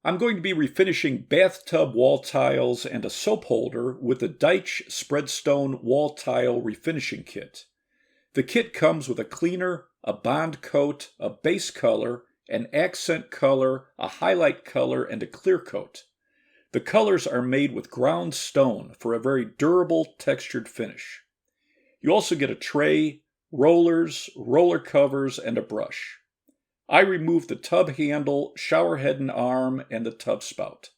I'm going to be refinishing bathtub wall tiles and a soap holder with the Daich SpreadStone wall tile refinishing kit. The kit comes with a cleaner, a bond coat, a base color, an accent color, a highlight color, and a clear coat. The colors are made with ground stone for a very durable, textured finish. You also get a tray, rollers, roller covers, and a brush. I removed the tub handle, shower head and arm, and the tub spout.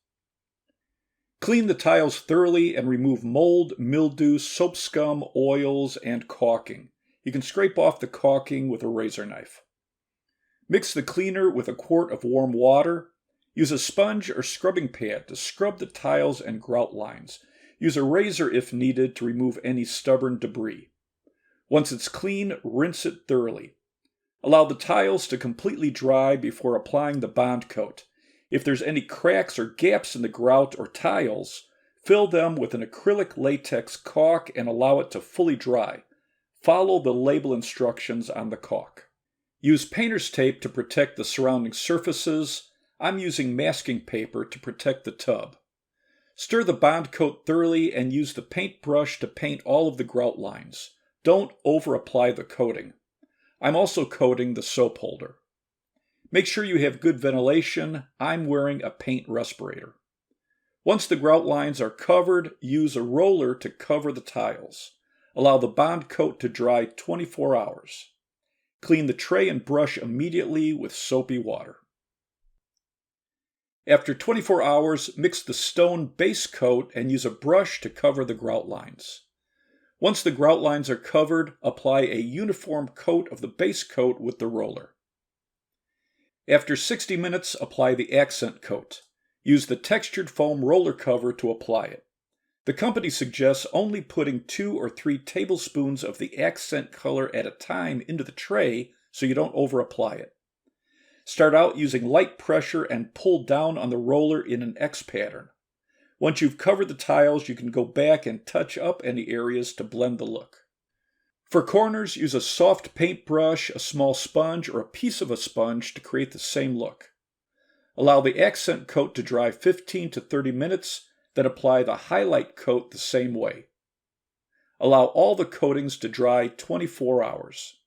Clean the tiles thoroughly and remove mold, mildew, soap scum, oils, and caulking. You can scrape off the caulking with a razor knife. Mix the cleaner with a quart of warm water. Use a sponge or scrubbing pad to scrub the tiles and grout lines. Use a razor if needed to remove any stubborn debris. Once it's clean, rinse it thoroughly. Allow the tiles to completely dry before applying the bond coat. If there's any cracks or gaps in the grout or tiles, fill them with an acrylic latex caulk and allow it to fully dry. Follow the label instructions on the caulk. Use painter's tape to protect the surrounding surfaces. I'm using masking paper to protect the tub. Stir the bond coat thoroughly and use the paintbrush to paint all of the grout lines. Don't over-apply the coating. I'm also coating the soap holder. Make sure you have good ventilation. I'm wearing a paint respirator. Once the grout lines are covered, use a roller to cover the tiles. Allow the bond coat to dry 24 hours. Clean the tray and brush immediately with soapy water. After 24 hours, mix the stone base coat and use a brush to cover the grout lines. Once the grout lines are covered, apply a uniform coat of the base coat with the roller. After 60 minutes, apply the accent coat. Use the textured foam roller cover to apply it. The company suggests only putting 2 or 3 tablespoons of the accent color at a time into the tray so you don't over-apply it. Start out using light pressure and pull down on the roller in an X pattern. Once you've covered the tiles, you can go back and touch up any areas to blend the look. For corners, use a soft paintbrush, a small sponge, or a piece of a sponge to create the same look. Allow the accent coat to dry 15 to 30 minutes, then apply the highlight coat the same way. Allow all the coatings to dry 24 hours.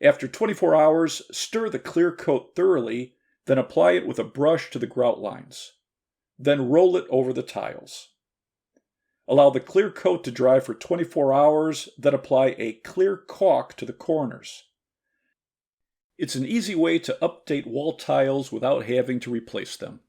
After 24 hours, stir the clear coat thoroughly, then apply it with a brush to the grout lines. Then roll it over the tiles. Allow the clear coat to dry for 24 hours, then apply a clear caulk to the corners. It's an easy way to update wall tiles without having to replace them.